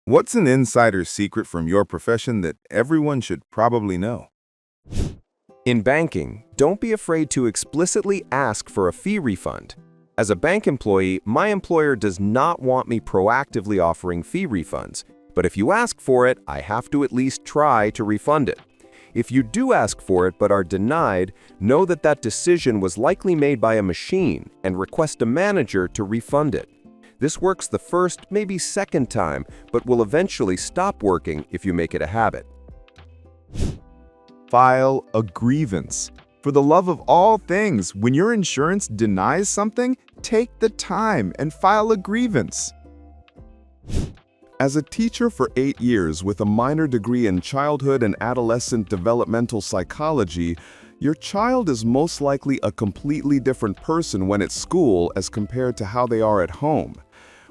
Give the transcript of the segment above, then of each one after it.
What's an insider secret from your profession that everyone should probably know? In banking, don't be afraid to explicitly ask for a fee refund. As a bank employee, my employer does not want me proactively offering fee refunds, but if you ask for it, I have to at least try to refund it. If you do ask for it but are denied, know that that decision was likely made by a machine and request a manager to refund it. This works the first, maybe second time, but will eventually stop working if you make it a habit. File a grievance. For the love of all things, when your insurance denies something, take the time and file a grievance. As a teacher for 8 years with a minor degree in childhood and adolescent developmental psychology, your child is most likely a completely different person when at school as compared to how they are at home.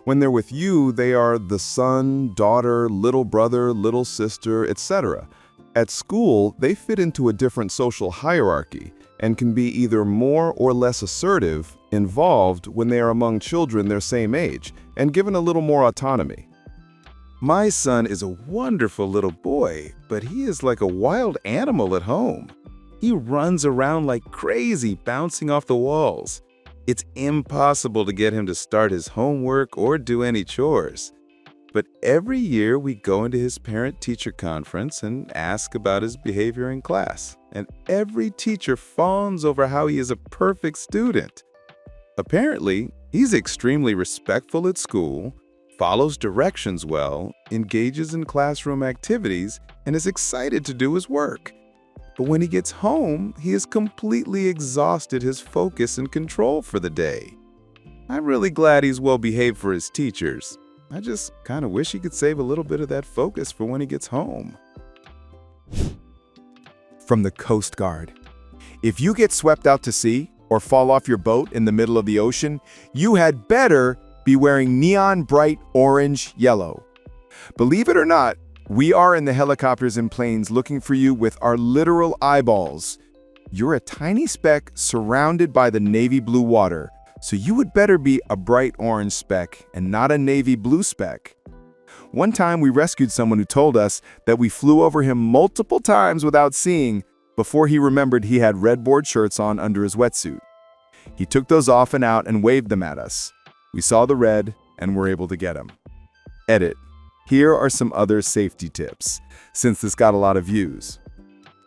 When they're with you, they are the son, daughter, little brother, little sister, etc. At school, they fit into a different social hierarchy and can be either more or less assertive, involved when they are among children their same age, and given a little more autonomy. My son is a wonderful little boy, but he is like a wild animal at home. He runs around like crazy, bouncing off the walls. It's impossible to get him to start his homework or do any chores. But every year we go into his parent-teacher conference and ask about his behavior in class. And every teacher fawns over how he is a perfect student. Apparently, he's extremely respectful at school, follows directions well, engages in classroom activities, and is excited to do his work. But when he gets home, he has completely exhausted his focus and control for the day. I'm really glad he's well behaved for his teachers. I just kind of wish he could save a little bit of that focus for when he gets home. From the Coast Guard. If you get swept out to sea or fall off your boat in the middle of the ocean, you had better be wearing neon bright orange yellow. Believe it or not, we are in the helicopters and planes looking for you with our literal eyeballs. You're a tiny speck surrounded by the navy blue water, so you would better be a bright orange speck and not a navy blue speck. One time we rescued someone who told us that we flew over him multiple times without seeing before he remembered he had red board shirts on under his wetsuit. He took those off and out and waved them at us. We saw the red and were able to get him. Edit. Here are some other safety tips, since this got a lot of views.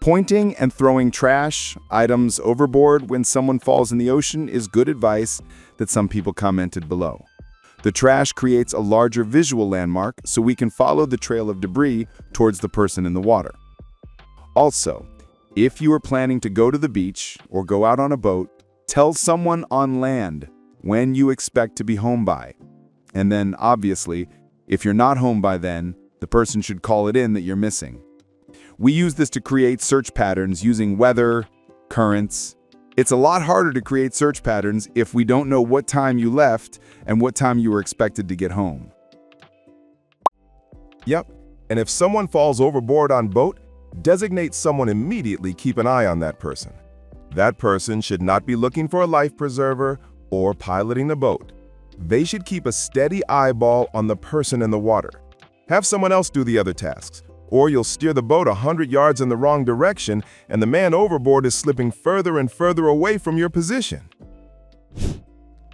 Pointing and throwing trash items overboard when someone falls in the ocean is good advice that some people commented below. The trash creates a larger visual landmark so we can follow the trail of debris towards the person in the water. Also, if you are planning to go to the beach or go out on a boat, tell someone on land when you expect to be home by. And then, obviously, if you're not home by then, the person should call it in that you're missing. We use this to create search patterns using weather, currents. It's a lot harder to create search patterns if we don't know what time you left and what time you were expected to get home. Yep, and if someone falls overboard on boat, designate someone immediately. Keep an eye on that person. That person should not be looking for a life preserver or piloting the boat. They should keep a steady eyeball on the person in the water. Have someone else do the other tasks, or you'll steer the boat 100 yards in the wrong direction and the man overboard is slipping further and further away from your position.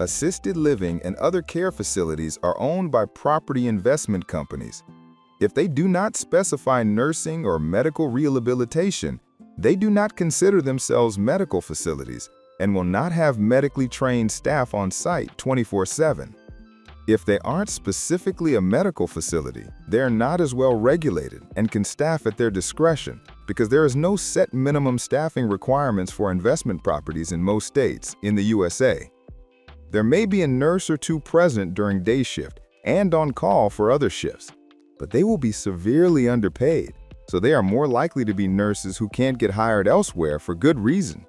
Assisted living and other care facilities are owned by property investment companies. If they do not specify nursing or medical rehabilitation, they do not consider themselves medical facilities and will not have medically trained staff on site 24/7. If they aren't specifically a medical facility, they are not as well regulated and can staff at their discretion because there is no set minimum staffing requirements for investment properties in most states in the USA. There may be a nurse or two present during day shift and on call for other shifts, but they will be severely underpaid, so they are more likely to be nurses who can't get hired elsewhere for good reason.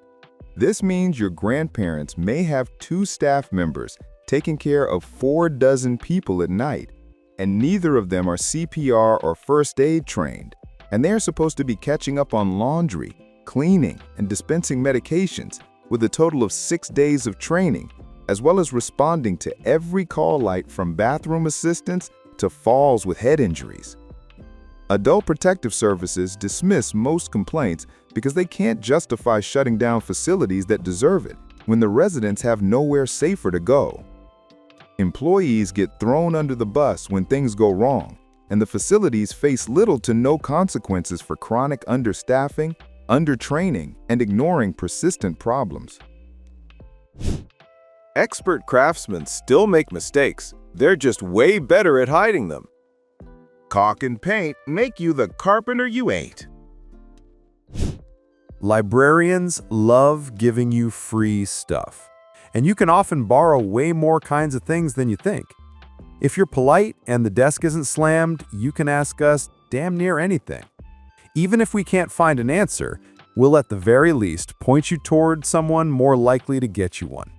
This means your grandparents may have 2 staff members taking care of 4 dozen people at night, and neither of them are CPR or first aid trained, and they are supposed to be catching up on laundry, cleaning, and dispensing medications with a total of 6 days of training, as well as responding to every call light from bathroom assistance to falls with head injuries. Adult Protective Services dismiss most complaints because they can't justify shutting down facilities that deserve it when the residents have nowhere safer to go. Employees get thrown under the bus when things go wrong, and the facilities face little to no consequences for chronic understaffing, undertraining, and ignoring persistent problems. Expert craftsmen still make mistakes. They're just way better at hiding them. Caulk and paint make you the carpenter you ain't. Librarians love giving you free stuff, and you can often borrow way more kinds of things than you think. If you're polite and the desk isn't slammed, you can ask us damn near anything. Even if we can't find an answer, we'll at the very least point you toward someone more likely to get you one.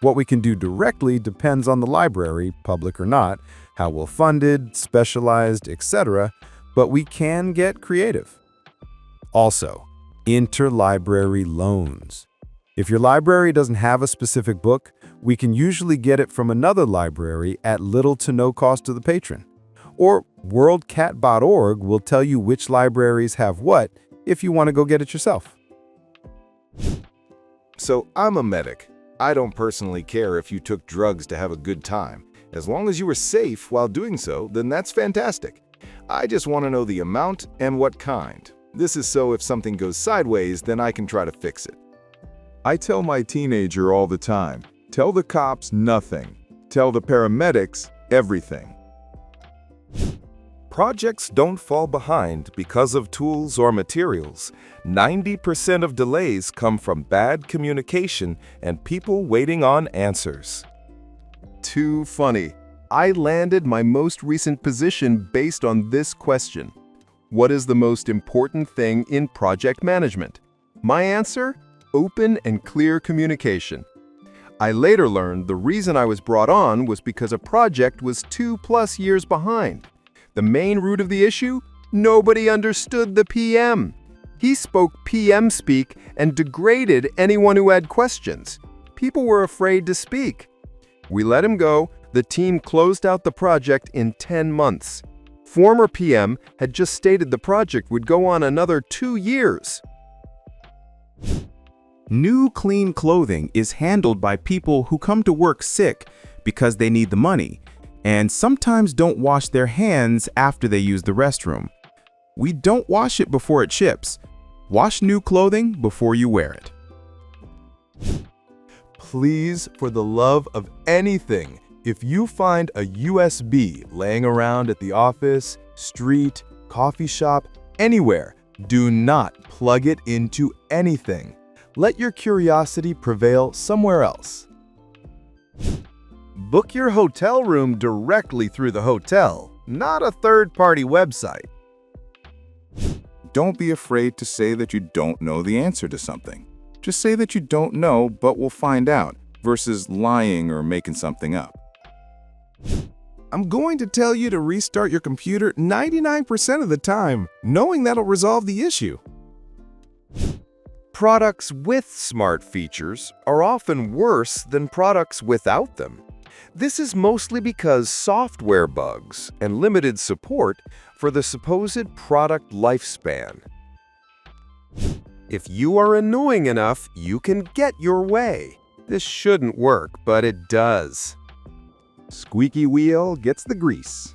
What we can do directly depends on the library, public or not, how well funded, specialized, etc., but we can get creative. Also, interlibrary loans. If your library doesn't have a specific book, we can usually get it from another library at little to no cost to the patron. Or worldcat.org will tell you which libraries have what if you want to go get it yourself. So I'm a medic. I don't personally care if you took drugs to have a good time. As long as you were safe while doing so, then that's fantastic. I just want to know the amount and what kind. This is so if something goes sideways, then I can try to fix it. I tell my teenager all the time, tell the cops nothing. Tell the paramedics everything. Projects don't fall behind because of tools or materials. 90% of delays come from bad communication and people waiting on answers. Too funny. I landed my most recent position based on this question. What is the most important thing in project management? My answer? Open and clear communication. I later learned the reason I was brought on was because a project was 2+ years behind. The main root of the issue? Nobody understood the PM. He spoke PM speak and degraded anyone who had questions. People were afraid to speak. We let him go. The team closed out the project in 10 months. Former PM had just stated the project would go on another 2 years. New clean clothing is handled by people who come to work sick because they need the money, and sometimes don't wash their hands after they use the restroom. We don't wash it before it ships. Wash new clothing before you wear it. Please, for the love of anything, if you find a USB laying around at the office, street, coffee shop, anywhere, do not plug it into anything. Let your curiosity prevail somewhere else. Book your hotel room directly through the hotel, not a third-party website. Don't be afraid to say that you don't know the answer to something. Just say that you don't know, but we'll find out, versus lying or making something up. I'm going to tell you to restart your computer 99% of the time, knowing that'll resolve the issue. Products with smart features are often worse than products without them. This is mostly because software bugs and limited support for the supposed product lifespan. If you are annoying enough, you can get your way. This shouldn't work, but it does. Squeaky wheel gets the grease.